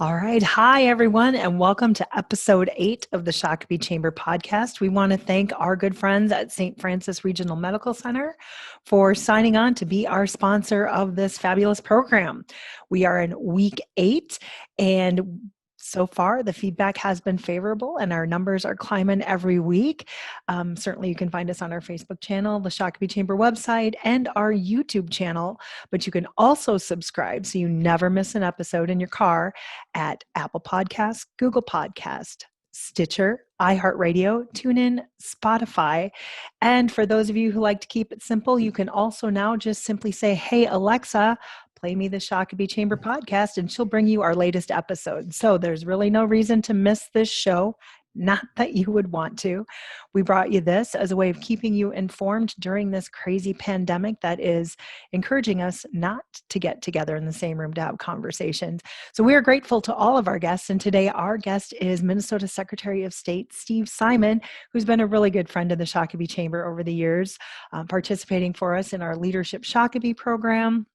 All right. Hi, everyone, and welcome to episode 8 of the Shakopee Chamber Podcast. We want to thank our good friends at St. Francis Regional Medical Center for signing on to be our sponsor of this fabulous program. We are in week 8, and so far, the feedback has been favorable and our numbers are climbing every week. Certainly, you can find us on our Facebook channel, the Shakopee Chamber website, and our YouTube channel. But you can also subscribe so you never miss an episode in your car at Apple Podcasts, Google Podcast, Stitcher, iHeartRadio, TuneIn, Spotify. And for those of you who like to keep it simple, you can also now just simply say, "Hey, Alexa, play me the Shakopee Chamber Podcast," and she'll bring you our latest episode. So there's really no reason to miss this show. Not that you would want to. We brought you this as a way of keeping you informed during this crazy pandemic that is encouraging us not to get together in the same room to have conversations. So we are grateful to all of our guests. And today our guest is Minnesota Secretary of State Steve Simon, who's been a really good friend of the Shakopee Chamber over the years, participating for us in our Leadership Shakopee program,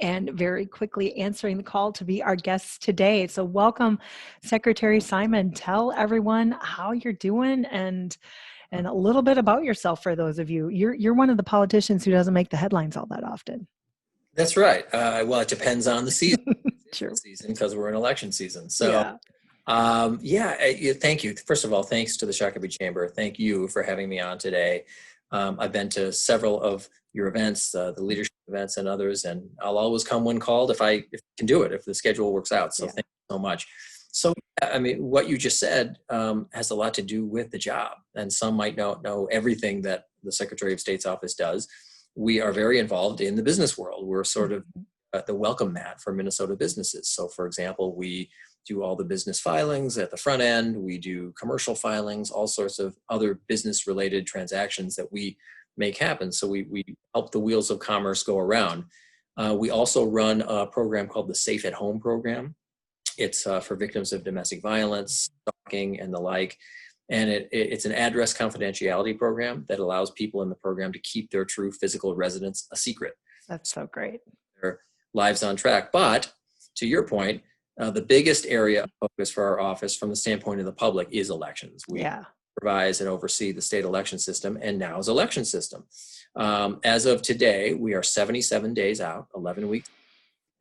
and very quickly answering the call to be our guest today. So welcome, Secretary Simon. Tell everyone how you're doing and a little bit about yourself for those of you. You're one of the politicians who doesn't make the headlines all that often. That's right. Well, it depends on the season. True. Season, because we're in election season. So thank you. First of all, thanks to the Shakopee Chamber. Thank you for having me on today. I've been to several of your events, the leadership events and others, and I'll always come when called if I can do it, if the schedule works out. So thank you so much. So, I mean, what you just said has a lot to do with the job, and some might not know everything that the Secretary of State's office does. We are very involved in the business world. We're sort of the welcome mat for Minnesota businesses. So, for example, we do all the business filings at the front end. We do commercial filings, all sorts of other business-related transactions that we make happen. So we help the wheels of commerce go around. We also run a program called the Safe at Home program. It's for victims of domestic violence, stalking, and the like. And it's an address confidentiality program that allows people in the program to keep their true physical residence a secret. That's so great. Their lives on track. But to your point, the biggest area of focus for our office from the standpoint of the public is elections. We supervise and oversee the state election system and now's election system. As of today, we are 77 days out, 11 weeks,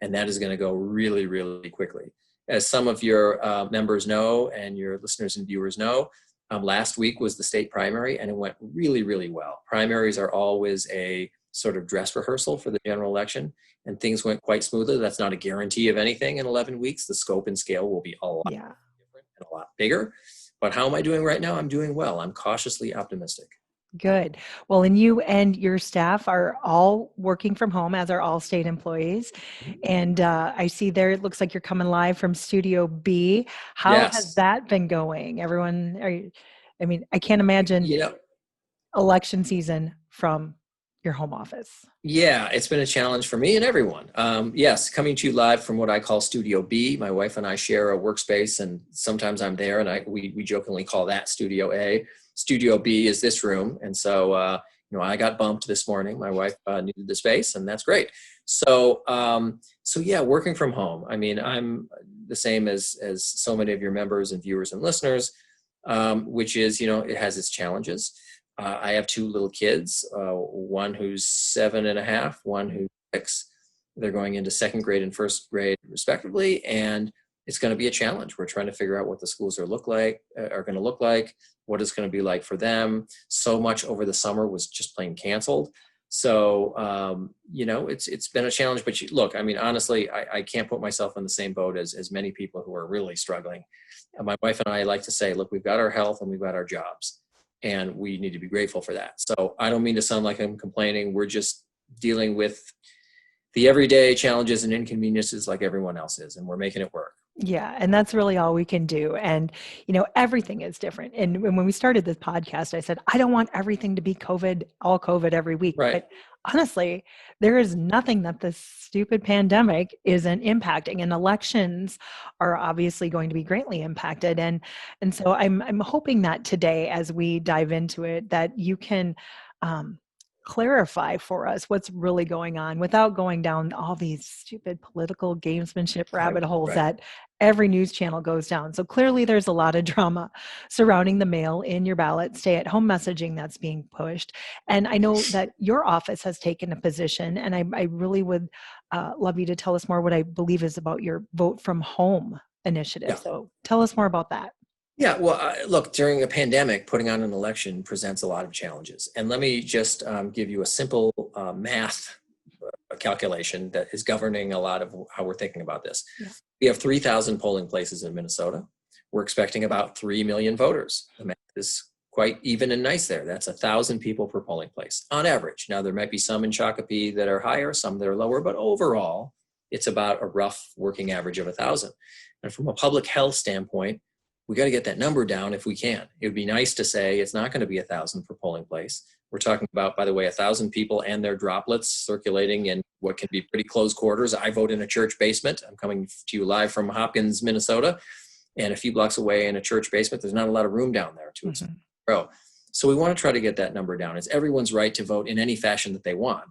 and that is going to go really, really quickly. As some of your members know and your listeners and viewers know, last week was the state primary and it went really, really well. Primaries are always a sort of dress rehearsal for the general election, and things went quite smoothly. That's not a guarantee of anything in 11 weeks. The scope and scale will be a lot different and a lot bigger. But how am I doing right now? I'm doing well. I'm cautiously optimistic. Good. Well, and you and your staff are all working from home, as are all state employees. And I see there, it looks like you're coming live from Studio B. How has that been going? Everyone, I can't imagine election season from your home office. Yeah, it's been a challenge for me and everyone. Yes, coming to you live from what I call Studio B. My wife and I share a workspace, and sometimes I'm there, and we jokingly call that Studio A. Studio B is this room, and so I got bumped this morning. My wife needed the space, and that's great. So working from home. I mean, I'm the same as so many of your members and viewers and listeners, which is it has its challenges. I have 2 little kids, one who's 7.5, one who's 6. They're going into 2nd grade and 1st grade respectively, and it's going to be a challenge. We're trying to figure out what the schools are going to look like, what it's going to be like for them. So much over the summer was just plain canceled. So, it's been a challenge. But look, I mean, honestly, I can't put myself in the same boat as many people who are really struggling. My wife and I like to say, look, we've got our health and we've got our jobs, and we need to be grateful for that. So I don't mean to sound like I'm complaining. We're just dealing with the everyday challenges and inconveniences like everyone else is, and we're making it work. Yeah. And that's really all we can do. And, everything is different. And when we started this podcast, I said, I don't want everything to be all COVID every week. Right. But honestly, there is nothing that this stupid pandemic isn't impacting. And elections are obviously going to be greatly impacted. And so I'm hoping that today, as we dive into it, that you can clarify for us what's really going on without going down all these stupid political gamesmanship rabbit holes that every news channel goes down. So clearly there's a lot of drama surrounding the mail in your ballot, stay at home messaging that's being pushed. And I know that your office has taken a position, and I really would love you to tell us more what I believe is about your vote from home initiative. Yeah. So tell us more about that. Yeah, well, look, during a pandemic, putting on an election presents a lot of challenges. And let me just give you a simple math calculation that is governing a lot of how we're thinking about this. Yeah. We have 3,000 polling places in Minnesota. We're expecting about 3 million voters. The math is quite even and nice there. That's 1,000 people per polling place on average. Now, there might be some in Shakopee that are higher, some that are lower, but overall, it's about a rough working average of 1,000. And from a public health standpoint, we got to get that number down if we can. It would be nice to say it's not going to be 1,000 per polling place. We're talking about, by the way, 1,000 people and their droplets circulating in what can be pretty close quarters. I vote in a church basement. I'm coming to you live from Hopkins, Minnesota, and a few blocks away in a church basement. There's not a lot of room down there to grow. So we want to try to get that number down. It's everyone's right to vote in any fashion that they want.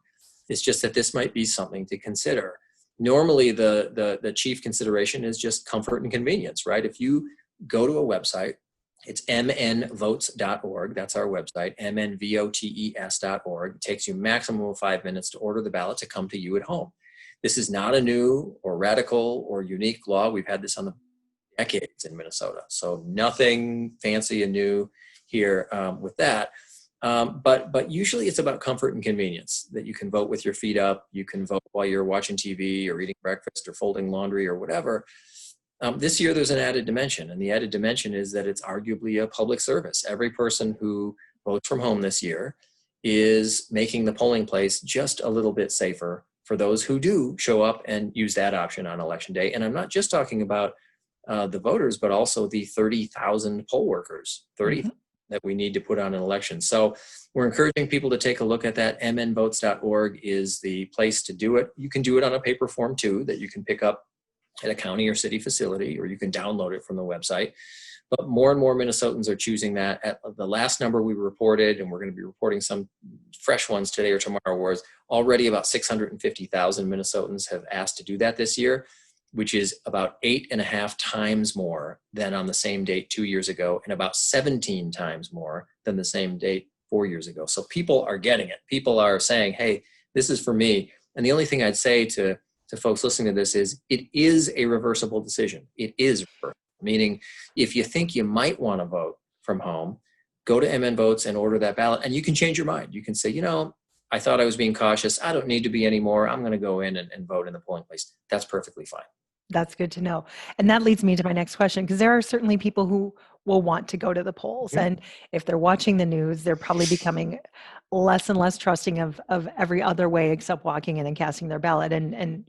It's just that this might be something to consider. Normally, the chief consideration is just comfort and convenience, right? If you go to a website, it's mnvotes.org. That's our website, mnvotes.org. It takes you maximum of 5 minutes to order the ballot to come to you at home. This is not a new or radical or unique law. We've had this on the decades in Minnesota. So nothing fancy and new here with that. But usually it's about comfort and convenience, that you can vote with your feet up. You can vote while you're watching TV or eating breakfast or folding laundry or whatever. This year, there's an added dimension, and the added dimension is that it's arguably a public service. Every person who votes from home this year is making the polling place just a little bit safer for those who do show up and use that option on Election Day. And I'm not just talking about the voters, but also the 30,000 poll workers, 30 that we need to put on an election. So we're encouraging people to take a look at that. mnvotes.org is the place to do it. You can do it on a paper form too, that you can pick up at a county or city facility, or you can download it from the website. But more and more Minnesotans are choosing that. At the last number we reported, and we're going to be reporting some fresh ones today or tomorrow, was already about 650,000 Minnesotans have asked to do that this year, which is about 8.5 times more than on the same date 2 years ago, and about 17 times more than the same date 4 years ago. So people are getting it. People are saying, hey, this is for me. And the only thing I'd say to folks listening to this is it is a reversible decision. It is reversible, meaning if you think you might want to vote from home, go to MN Votes and order that ballot, and you can change your mind. You can say, I thought I was being cautious. I don't need to be anymore. I'm going to go in and vote in the polling place. That's perfectly fine. That's good to know. And that leads me to my next question, because there are certainly people who will want to go to the polls. Yeah. And if they're watching the news, they're probably becoming less and less trusting of every other way except walking in and casting their ballot. And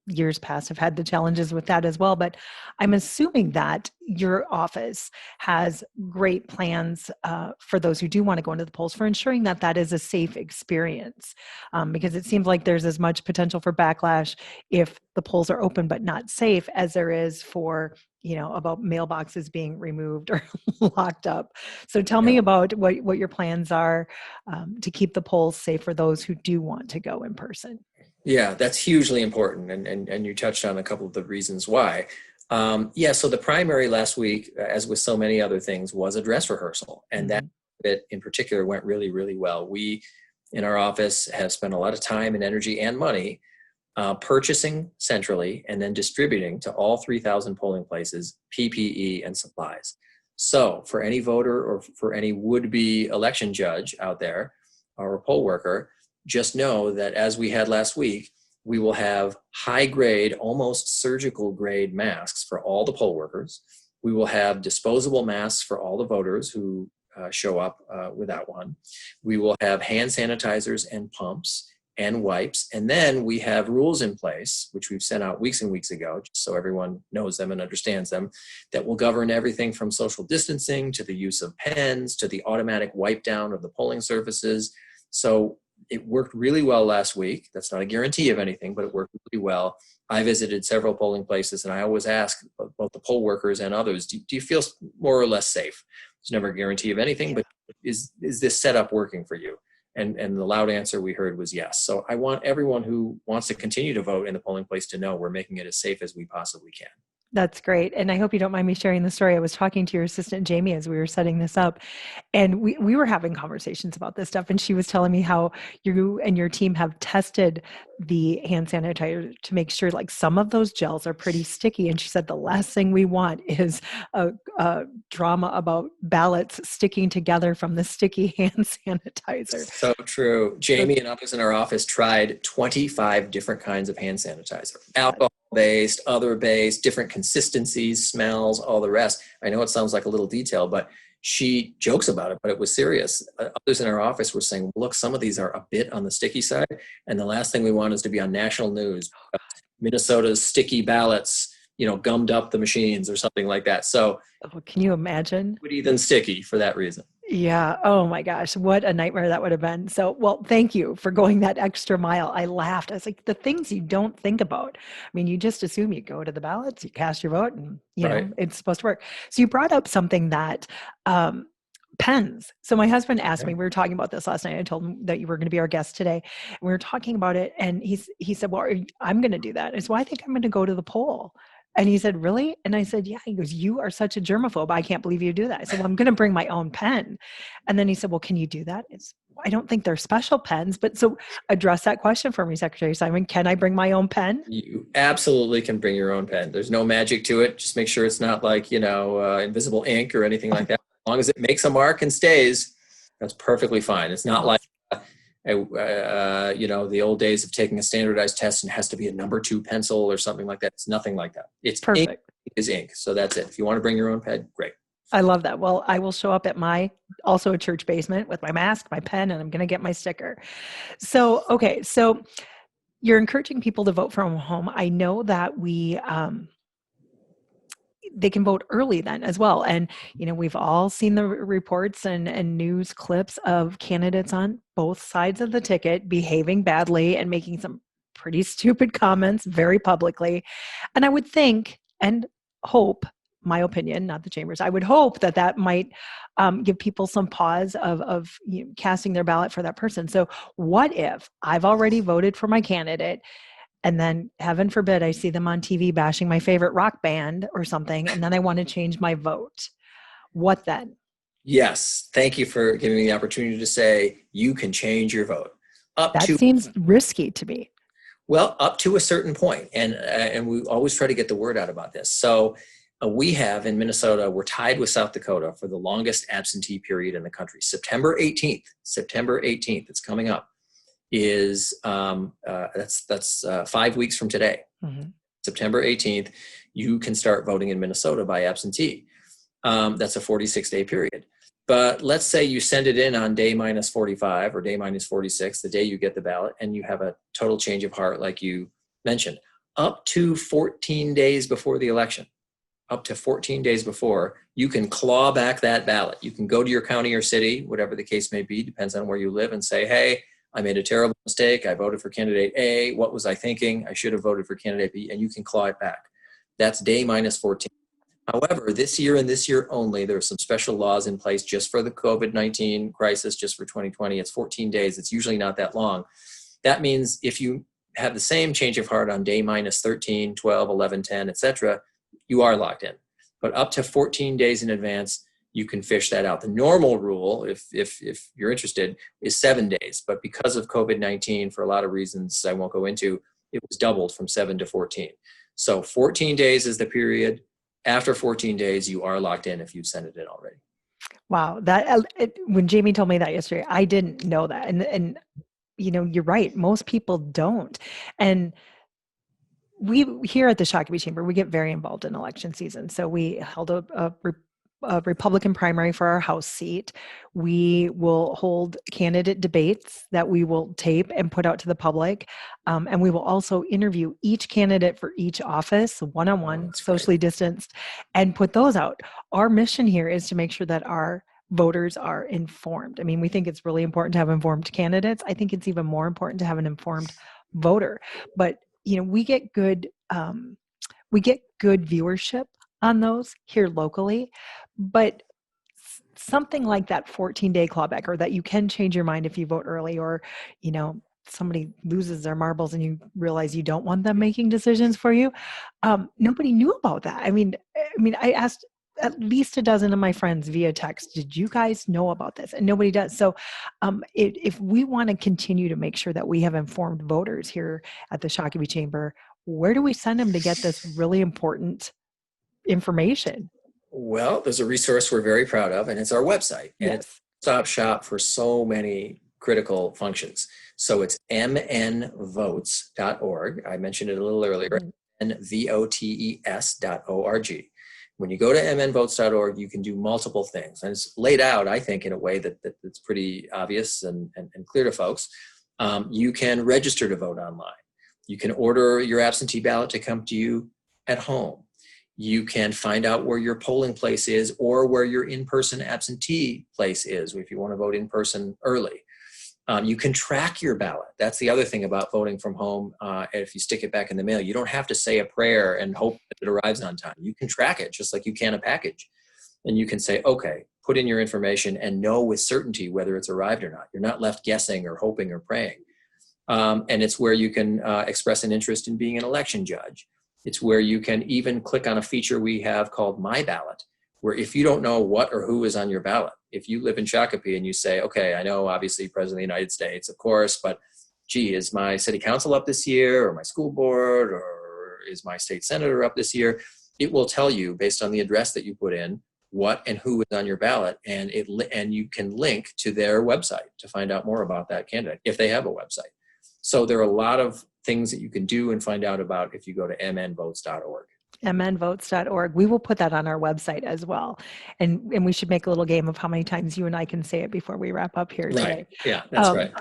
years past have had the challenges with that as well. But I'm assuming that your office has great plans for those who do want to go into the polls for ensuring that that is a safe experience, because it seems like there's as much potential for backlash if the polls are open but not safe as there is for about mailboxes being removed or locked up. So tell me about what your plans are to keep the polls safe for those who do want to go in person. Yeah, that's hugely important. And you touched on a couple of the reasons why. So the primary last week, as with so many other things, was a dress rehearsal. And that bit in particular went really, really well. We, in our office, have spent a lot of time and energy and money purchasing centrally and then distributing to all 3,000 polling places PPE and supplies. So for any voter or for any would-be election judge out there or a poll worker, just know that as we had last week, we will have high-grade, almost surgical-grade masks for all the poll workers. We will have disposable masks for all the voters who show up without one. We will have hand sanitizers and pumps and wipes. And then we have rules in place, which we've sent out weeks and weeks ago, just so everyone knows them and understands them, that will govern everything from social distancing to the use of pens to the automatic wipe down of the polling surfaces. So it worked really well last week. That's not a guarantee of anything, but it worked really well. I visited several polling places, and I always ask both the poll workers and others, do you feel more or less safe? There's never a guarantee of anything, but is this setup working for you? And the loud answer we heard was yes. So I want everyone who wants to continue to vote in the polling place to know we're making it as safe as we possibly can. That's great. And I hope you don't mind me sharing the story. I was talking to your assistant, Jamie, as we were setting this up, and we were having conversations about this stuff. And she was telling me how you and your team have tested the hand sanitizer to make sure like some of those gels are pretty sticky. And she said the last thing we want is a drama about ballots sticking together from the sticky hand sanitizer. So true. Jamie and others in our office tried 25 different kinds of hand sanitizer. Alcohol-based, other-based, different consistencies, smells, all the rest. I know it sounds like a little detail, but she jokes about it, but it was serious. Others in our office were saying, look, some of these are a bit on the sticky side, and the last thing we want is to be on national news. Minnesota's sticky ballots, gummed up the machines or something like that. So can you imagine? Witty than sticky for that reason. Yeah. Oh my gosh. What a nightmare that would have been. So, well, thank you for going that extra mile. I laughed. I was like, the things you don't think about. I mean, you just assume you go to the ballots, you cast your vote, and Right. it's supposed to work. So you brought up something that pens. So my husband asked me, we were talking about this last night. I told him that you were going to be our guest today. And we were talking about it. And he said, well, I'm going to do that. I said, well, I think I'm going to go to the poll. And he said, really? And I said, yeah. He goes, you are such a germaphobe. I can't believe you do that. I said, well, I'm going to bring my own pen. And then he said, well, can you do that? I don't think they're special pens, but so address that question for me, Secretary Simon. Can I bring my own pen? You absolutely can bring your own pen. There's no magic to it. Just make sure it's not like, invisible ink or anything like that. As long as it makes a mark and stays, that's perfectly fine. It's not like, the old days of taking a standardized test and it has to be a number 2 pencil or something like that. It's nothing like that. It's perfect. Ink is ink. So that's it. If you want to bring your own pen, great. I love that. Well, I will show up at also a church basement with my mask, my pen, and I'm going to get my sticker. So, okay. So you're encouraging people to vote from home. I know that they can vote early then as well. And, we've all seen the reports and news clips of candidates on both sides of the ticket behaving badly and making some pretty stupid comments very publicly. And I would think and hope, my opinion, not the Chambers, I would hope that might give people some pause of casting their ballot for that person. So what if I've already voted for my candidate, and then heaven forbid I see them on TV bashing my favorite rock band or something, and then I want to change my vote? What then? Yes. Thank you for giving me the opportunity to say you can change your vote. That seems risky to me. Well, up to a certain point. And we always try to get the word out about this. So we have in Minnesota, we're tied with South Dakota for the longest absentee period in the country. September 18th, it's coming up, is that's 5 weeks from today. Mm-hmm. September 18th, you can start voting in Minnesota by absentee. That's a 46-day period. But let's say you send it in on day minus 45 or day minus 46, the day you get the ballot, and you have a total change of heart, like you mentioned, up to 14 days before the election. Up to 14 days before, you can claw back that ballot. You can go to your county or city, whatever the case may be, depends on where you live, and say, hey, I made a terrible mistake. I voted for candidate A. What was I thinking? I should have voted for candidate B, and you can claw it back. That's day minus 14. However, this year and this year only, there are some special laws in place just for the COVID-19 crisis, just for 2020. It's 14 days. It's usually not that long. That means if you have the same change of heart on day minus 13, 12, 11, 10, etc., you are locked in. But up to 14 days in advance, you can fish that out. The normal rule, if you're interested, is 7 days. But because of COVID-19, for a lot of reasons I won't go into, it was doubled from 7 to 14. So 14 days is the period. After 14 days, you are locked in if you've sent it in already. Wow. When Jamie told me that yesterday, I didn't know that. And you're right. Most people don't. And we here at the Shakopee Chamber, we get very involved in election season. So we held a Republican primary for our House seat. We will hold candidate debates that we will tape and put out to the public. And we will also interview each candidate for each office, one-on-one, socially distanced, and put those out. Our mission here is to make sure that our voters are informed. I mean, we think it's really important to have informed candidates. I think it's even more important to have an informed voter. But we get good viewership on those here locally, but something like that 14-day clawback, or that you can change your mind if you vote early, or somebody loses their marbles and you realize you don't want them making decisions for you. Nobody knew about that. I asked at least a dozen of my friends via text, did you guys know about this? And nobody does. So if we want to continue to make sure that we have informed voters here at the Shakopee Chamber, where do we send them to get this really important information? Well, there's a resource we're very proud of, and it's our website. And Yes. it's a stop shop for so many critical functions. So it's mnvotes.org. I mentioned it a little earlier, nvotes.org. When you go to mnvotes.org, you can do multiple things. And it's laid out, I think, in a way that's pretty obvious and clear to folks. You can register to vote online. You can order your absentee ballot to come to you at home. You can find out where your polling place is or where your in-person absentee place is if you want to vote in person early. You can track your ballot. That's the other thing about voting from home. If you stick it back in the mail, you don't have to say a prayer and hope that it arrives on time. You can track it just like you can a package. And you can say, okay, put in your information and know with certainty whether it's arrived or not. You're not left guessing or hoping or praying. And it's where you can express an interest in being an election judge. It's where you can even click on a feature we have called My Ballot, where if you don't know what or who is on your ballot, if you live in Shakopee and you say, okay, I know obviously President of the United States, of course, but gee, is my city council up this year, or my school board, or is my state senator up this year? It will tell you based on the address that you put in what and who is on your ballot, and you can link to their website to find out more about that candidate if they have a website. So there are a lot of things that you can do and find out about if you go to mnvotes.org. mnvotes.org. We will put that on our website as well. And we should make a little game of how many times you and I can say it before we wrap up here today. Right. Yeah, that's right.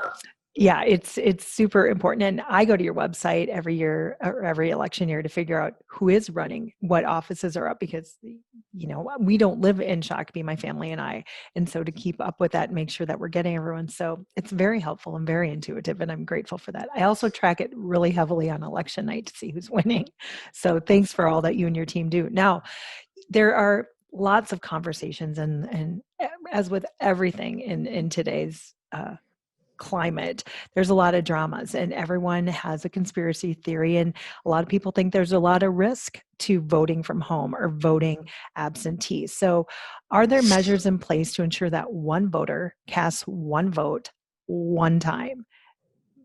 Yeah, it's super important. And I go to your website every year or every election year to figure out who is running, what offices are up, because, we don't live in Shakopee, my family and I. And so to keep up with that and make sure that we're getting everyone. So it's very helpful and very intuitive. And I'm grateful for that. I also track it really heavily on election night to see who's winning. So thanks for all that you and your team do. Now, there are lots of conversations and as with everything in today's climate, there's a lot of dramas and everyone has a conspiracy theory, and a lot of people think there's a lot of risk to voting from home or voting absentee. So are there measures in place to ensure that one voter casts one vote one time,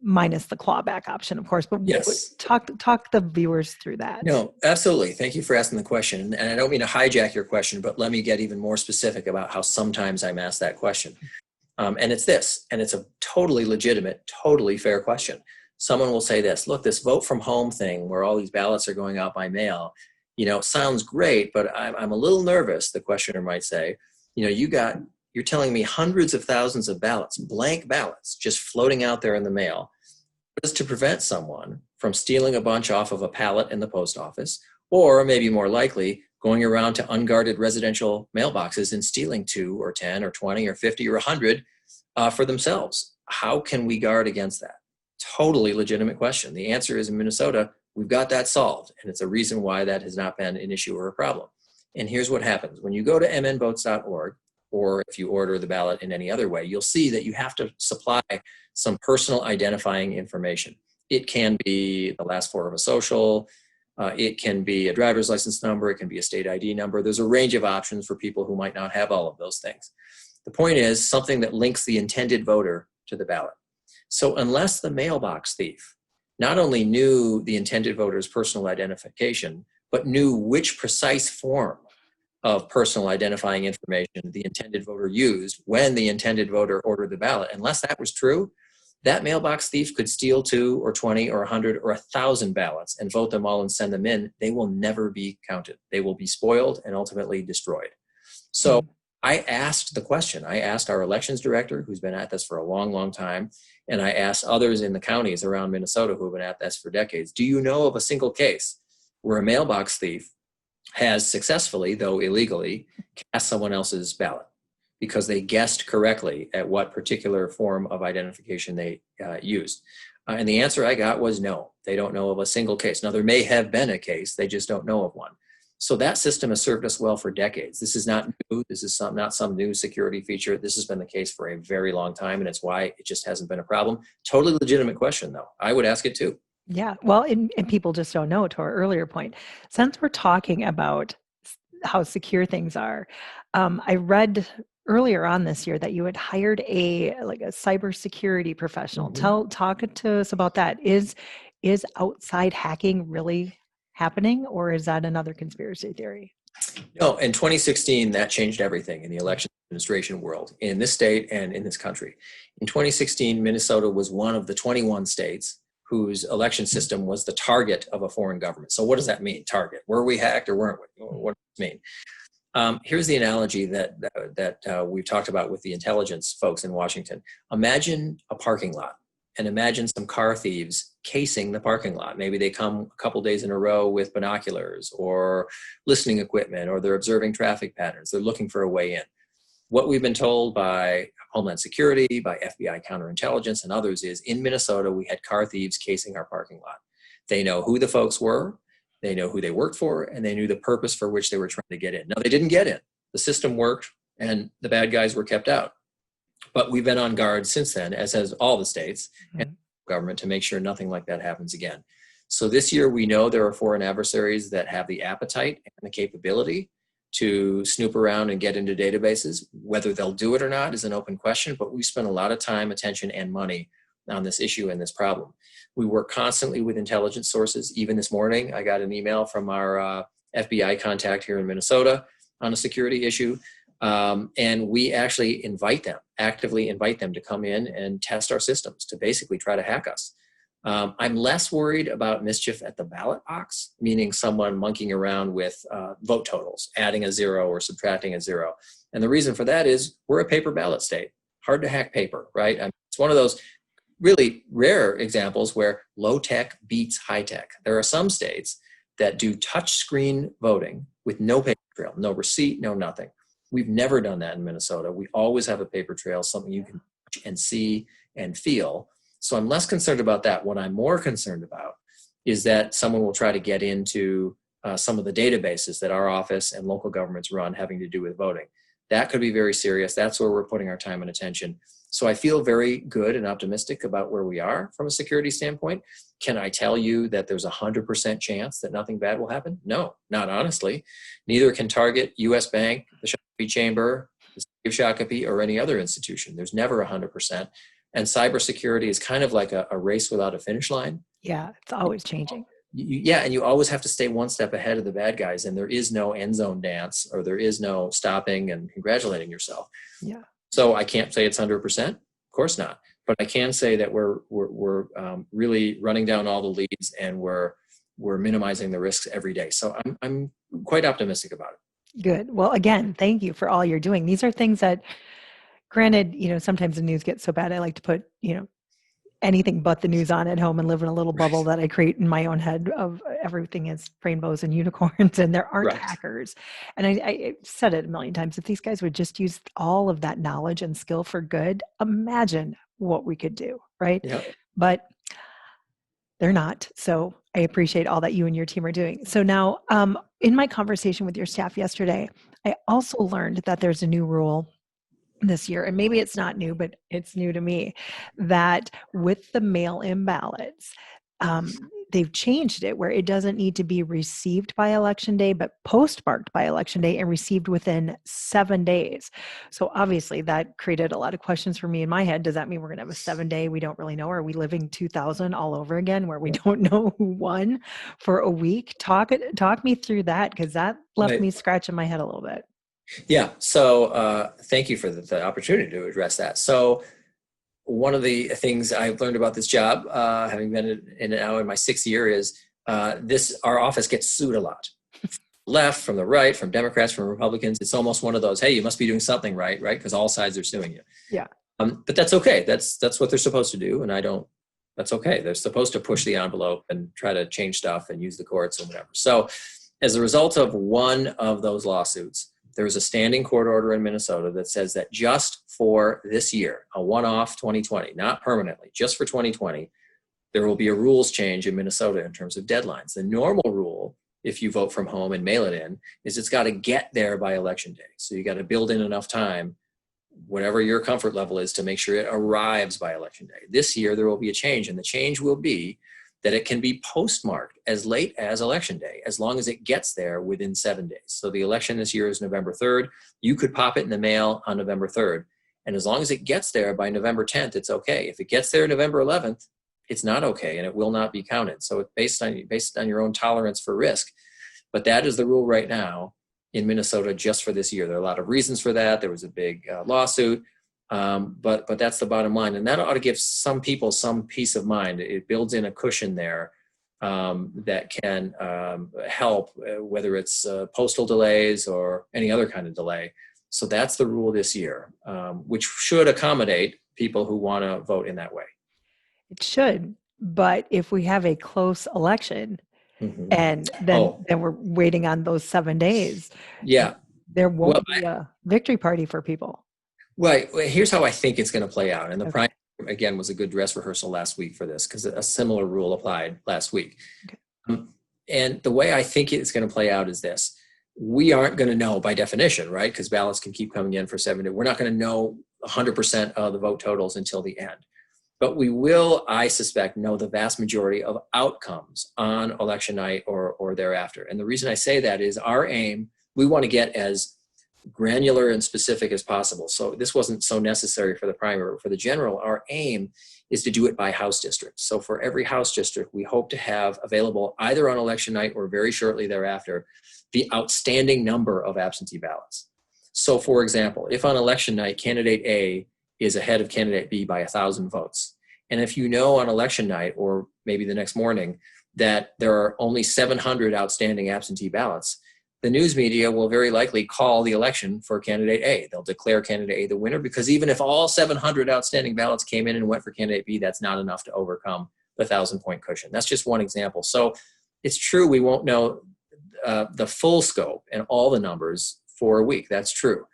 minus the clawback option, of course, but yes, talk the viewers through that? No, absolutely. Thank you for asking the question. And I don't mean to hijack your question, but let me get even more specific about how sometimes I'm asked that question. And it's this, and it's a totally legitimate, totally fair question. Someone will say this, look, this vote from home thing where all these ballots are going out by mail, sounds great, but I'm a little nervous, the questioner might say. You're telling me hundreds of thousands of ballots, blank ballots, just floating out there in the mail. What is to prevent someone from stealing a bunch off of a pallet in the post office, or maybe more likely, going around to unguarded residential mailboxes and stealing 2 or 10 or 20 or 50 or 100 for themselves? How can we guard against that? Totally legitimate question. The answer is in Minnesota, we've got that solved. And it's a reason why that has not been an issue or a problem. And here's what happens. When you go to mnvotes.org, or if you order the ballot in any other way, you'll see that you have to supply some personal identifying information. It can be the last 4 of a social, it can be a driver's license number, it can be a state ID number. There's a range of options for people who might not have all of those things. The point is something that links the intended voter to the ballot. So unless the mailbox thief not only knew the intended voter's personal identification, but knew which precise form of personal identifying information the intended voter used when the intended voter ordered the ballot, unless that was true, that mailbox thief could steal 2 or 20 or 100 or 1,000 ballots and vote them all and send them in. They will never be counted. They will be spoiled and ultimately destroyed. So I asked the question. I asked our elections director, who's been at this for a long, long time, and I asked others in the counties around Minnesota who have been at this for decades, do you know of a single case where a mailbox thief has successfully, though illegally, cast someone else's ballot because they guessed correctly at what particular form of identification they used? And the answer I got was no. They don't know of a single case. Now, there may have been a case. They just don't know of one. So that system has served us well for decades. This is not new. This is not some new security feature. This has been the case for a very long time, and it's why it just hasn't been a problem. Totally legitimate question, though. I would ask it too. Yeah. Well, and people just don't know, to our earlier point. Since we're talking about how secure things are, I read earlier on this year that you had hired a cybersecurity professional. Talk to us about that. Is outside hacking really happening, or is that another conspiracy theory? No, in 2016, that changed everything in the election administration world in this state and in this country. In 2016, Minnesota was one of the 21 states whose election system was the target of a foreign government. So what does that mean, target? Were we hacked or weren't we? What does it mean? Here's the analogy that we've talked about with the intelligence folks in Washington. Imagine a parking lot, and imagine some car thieves casing the parking lot. Maybe they come a couple days in a row with binoculars or listening equipment, or they're observing traffic patterns. They're looking for a way in. What we've been told by Homeland Security, by FBI counterintelligence, and others is in Minnesota, we had car thieves casing our parking lot. They know who the folks were, they know who they worked for, and they knew the purpose for which they were trying to get in. Now, they didn't get in. The system worked, and the bad guys were kept out. But we've been on guard since then, as has all the states and government, to make sure nothing like that happens again. So this year, we know there are foreign adversaries that have the appetite and the capability to snoop around and get into databases. Whether they'll do it or not is an open question, but we spend a lot of time, attention, and money on this issue and this problem. We work constantly with intelligence sources. Even this morning, I got an email from our FBI contact here in Minnesota on a security issue. And we actually actively invite them to come in and test our systems to basically try to hack us. I'm less worried about mischief at the ballot box, meaning someone monkeying around with vote totals, adding a 0 or subtracting a 0. And the reason for that is we're a paper ballot state. Hard to hack paper, right? It's one of those really rare examples where low tech beats high tech. There are some states that do touch screen voting with no paper trail, no receipt, no nothing. We've never done that in Minnesota. We always have a paper trail, something you can touch and see and feel. So I'm less concerned about that. What I'm more concerned about is that someone will try to get into some of the databases that our office and local governments run having to do with voting. That could be very serious. That's where we're putting our time and attention. So I feel very good and optimistic about where we are from a security standpoint. Can I tell you that there's 100% chance that nothing bad will happen? No, not honestly. Neither can Target, US Bank, the Shakopee Chamber, the City of Shakopee, or any other institution. There's never 100%. And cybersecurity is kind of like a race without a finish line. Yeah, it's always changing. And you always have to stay one step ahead of the bad guys, and there is no end zone dance, or there is no stopping and congratulating yourself. Yeah. So I can't say it's 100%, of course not, but I can say that we're really running down all the leads, and we're minimizing the risks every day. So I'm quite optimistic about it. Good. Well, again, thank you for all you're doing. These are things that, granted, sometimes the news gets so bad. I like to put, anything but the news on at home and live in a little bubble that I create in my own head of everything is rainbows and unicorns, and there aren't hackers. And I said it a million times. If these guys would just use all of that knowledge and skill for good, imagine what we could do, right? Yeah. But they're not. So I appreciate all that you and your team are doing. So now, in my conversation with your staff yesterday, I also learned that there's a new rule this year, and maybe it's not new, but it's new to me, that with the mail-in ballots, they've changed it where it doesn't need to be received by Election Day, but postmarked by Election Day and received within 7 days. So obviously that created a lot of questions for me in my head. Does that mean we're going to have a 7-day? We don't really know. Are we living 2000 all over again where we don't know who won for a week? Talk me through that, because that left me scratching my head a little bit. Yeah. So thank you for the opportunity to address that. So one of the things I've learned about this job, having been in it now in my 6th year, is our office gets sued a lot. Left, from the right, from Democrats, from Republicans. It's almost one of those, hey, you must be doing something right? Because all sides are suing you. Yeah. But that's okay. That's what they're supposed to do. And that's okay. They're supposed to push the envelope and try to change stuff and use the courts and whatever. So as a result of one of those lawsuits, there was a standing court order in Minnesota that says that just for this year, a one-off 2020, not permanently, just for 2020, there will be a rules change in Minnesota in terms of deadlines. The normal rule if you vote from home and mail it in, is it's got to get there by election day. So you got to build in enough time, whatever your comfort level is, to make sure it arrives by election day. This year, there will be a change, and the change will be that it can be postmarked as late as election day, as long as it gets there within 7 days. So the election this year is November 3rd. You could pop it in the mail on November 3rd. And as long as it gets there by November 10th, it's okay. If it gets there November 11th, it's not okay, and it will not be counted. So it's based on your own tolerance for risk. But that is the rule right now in Minnesota just for this year. There are a lot of reasons for that. There was a big lawsuit, but that's the bottom line. And that ought to give some people some peace of mind. It builds in a cushion there that can help, whether it's postal delays or any other kind of delay. So that's the rule this year, which should accommodate people who want to vote in that way. It should, but if we have a close election, and then we're waiting on those 7 days, there won't be a victory party for people. Well, here's how I think it's going to play out. And the primary, again, was a good dress rehearsal last week for this, because a similar rule applied last week. And the way I think it's going to play out is this. We aren't going to know by definition, right? Because ballots can keep coming in for 7 days. We're not going to know 100% of the vote totals until the end. But we will, I suspect, know the vast majority of outcomes on election night or thereafter. And the reason I say that is our aim, we want to get as granular and specific as possible. So this wasn't so necessary for the primary. For the general, our aim is to do it by House district. So for every House district, we hope to have available either on election night or very shortly thereafter, the outstanding number of absentee ballots. So for example, if on election night, candidate A is ahead of candidate B by 1,000 votes. And if you know on election night, or maybe the next morning, that there are only 700 outstanding absentee ballots, the news media will very likely call the election for candidate A. They'll declare candidate A the winner, because even if all 700 outstanding ballots came in and went for candidate B, that's not enough to overcome the 1,000-point cushion. That's just one example. So it's true we won't know the full scope and all the numbers for a week. That's true.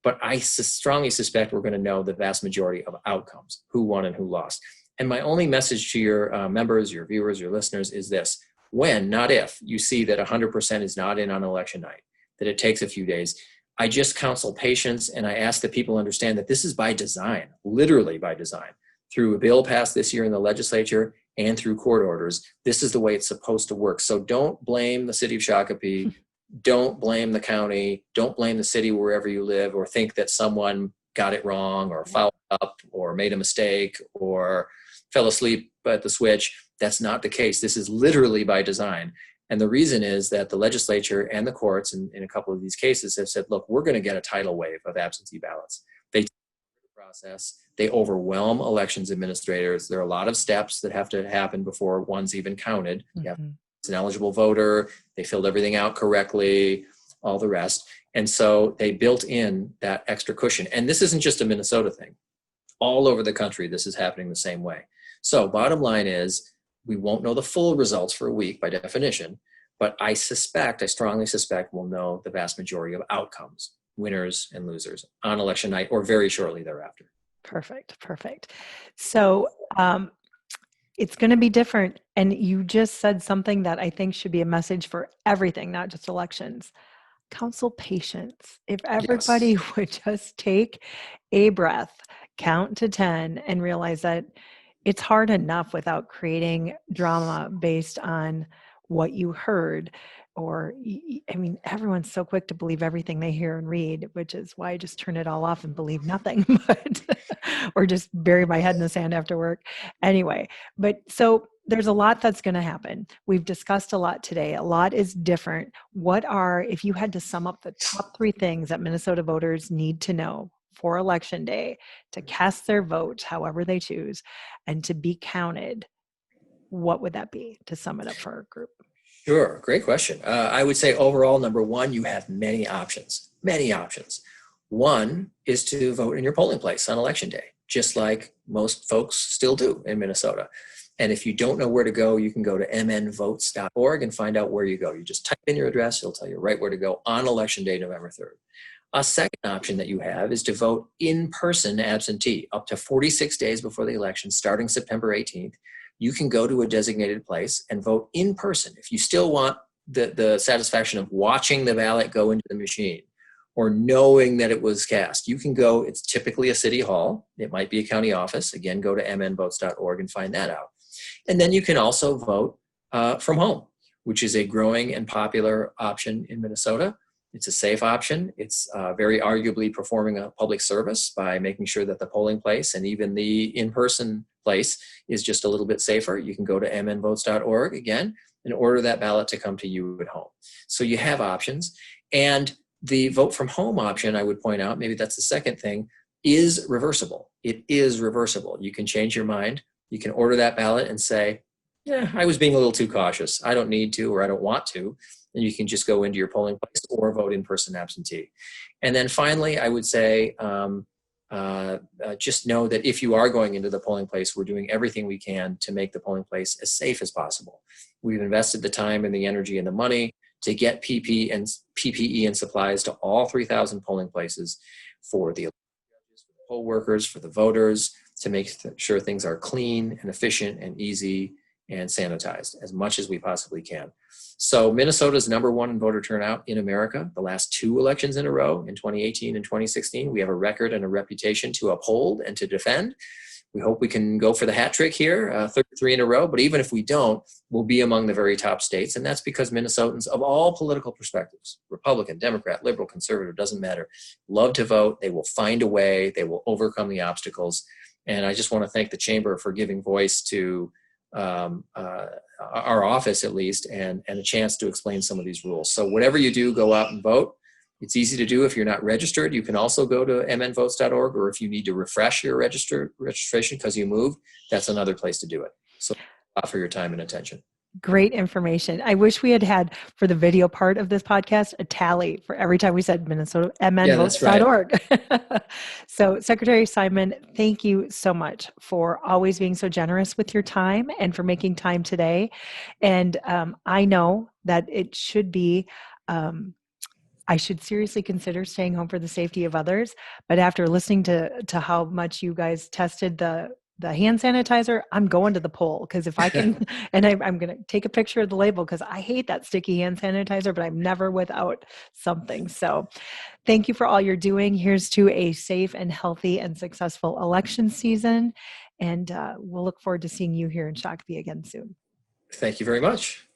But I strongly suspect we're going to know the vast majority of outcomes, who won and who lost. And my only message to your members, your viewers, your listeners is this. When, not if, you see that 100% is not in on election night, that it takes a few days, I just counsel patience, and I ask that people understand that this is by design, literally by design, through a bill passed this year in the legislature and through court orders. This is the way it's supposed to work. So don't blame the city of Shakopee. Don't blame the county. Don't blame the city wherever you live, or think that someone got it wrong or fouled up or made a mistake or fell asleep at the switch. That's not the case. This is literally by design. And the reason is that the legislature and the courts in a couple of these cases have said, look, we're going to get a tidal wave of absentee ballots. They take the process. They overwhelm elections administrators. There are a lot of steps that have to happen before one's even counted. You have it's an eligible voter, they filled everything out correctly, all the rest. And so they built in that extra cushion. And this isn't just a Minnesota thing. All over the country, this is happening the same way. So bottom line is, we won't know the full results for a week by definition, but I strongly suspect we'll know the vast majority of outcomes, winners and losers, on election night or very shortly thereafter. Perfect. So, it's going to be different. And you just said something that I think should be a message for everything, not just elections. Counsel patience. If everybody would just take a breath, count to 10, and realize that it's hard enough without creating drama based on what you heard. Or, I mean, everyone's so quick to believe everything they hear and read, which is why I just turn it all off and believe nothing, or just bury my head in the sand after work. Anyway, but so there's a lot that's going to happen. We've discussed a lot today. A lot is different. If you had to sum up the top 3 things that Minnesota voters need to know for Election Day to cast their vote however they choose and to be counted, what would that be, to sum it up for our group? Sure. Great question. I would say overall, number one, you have many options. One is to vote in your polling place on election day, just like most folks still do in Minnesota. And if you don't know where to go, you can go to mnvotes.org and find out where you go. You just type in your address. It'll tell you right where to go on election day, November 3rd. A second option that you have is to vote in person absentee up to 46 days before the election, starting September 18th. You can go to a designated place and vote in person. If you still want the satisfaction of watching the ballot go into the machine or knowing that it was cast. You can go, it's typically a city hall. It might be a county office. Again, go to mnvotes.org and find that out. And then you can also vote from home, which is a growing and popular option in Minnesota. It's a safe option. It's very arguably performing a public service by making sure that the polling place and even the in-person place is just a little bit safer. You can go to mnvotes.org again and order that ballot to come to you at home. So you have options. And the vote from home option, I would point out, maybe that's the second thing, is reversible. It is reversible. You can change your mind. You can order that ballot and say, yeah, I was being a little too cautious. I don't need to, or I don't want to. And you can just go into your polling place or vote in person absentee. And then finally, I would say, just know that if you are going into the polling place, we're doing everything we can to make the polling place as safe as possible. We've invested the time and the energy and the money to get PPE and supplies to all 3,000 polling places for the poll workers, for the voters, to make sure things are clean and efficient and easy and sanitized as much as we possibly can. So Minnesota's #1 in voter turnout in America. The last 2 elections in a row, in 2018 and 2016, we have a record and a reputation to uphold and to defend. We hope we can go for the hat trick here, 33 in a row, but even if we don't, we'll be among the very top states. And that's because Minnesotans of all political perspectives, Republican, Democrat, liberal, conservative, doesn't matter, love to vote. They will find a way. They will overcome the obstacles. And I just want to thank the Chamber for giving voice to our office, at least, and a chance to explain some of these rules. So whatever you do, go out and vote. It's easy to do if you're not registered. You can also go to mnvotes.org, or if you need to refresh your registration because you moved, that's another place to do it. So for your time and attention. Great information. I wish we had for the video part of this podcast, a tally for every time we said Minnesota, mnvotes.org. Yeah, So Secretary Simon, thank you so much for always being so generous with your time and for making time today. And I know that it should be, I should seriously consider staying home for the safety of others. But after listening to how much you guys tested the hand sanitizer, I'm going to the poll, because if I can, and I'm going to take a picture of the label because I hate that sticky hand sanitizer, but I'm never without something. So thank you for all you're doing. Here's to a safe and healthy and successful election season. And we'll look forward to seeing you here in Shakopee again soon. Thank you very much.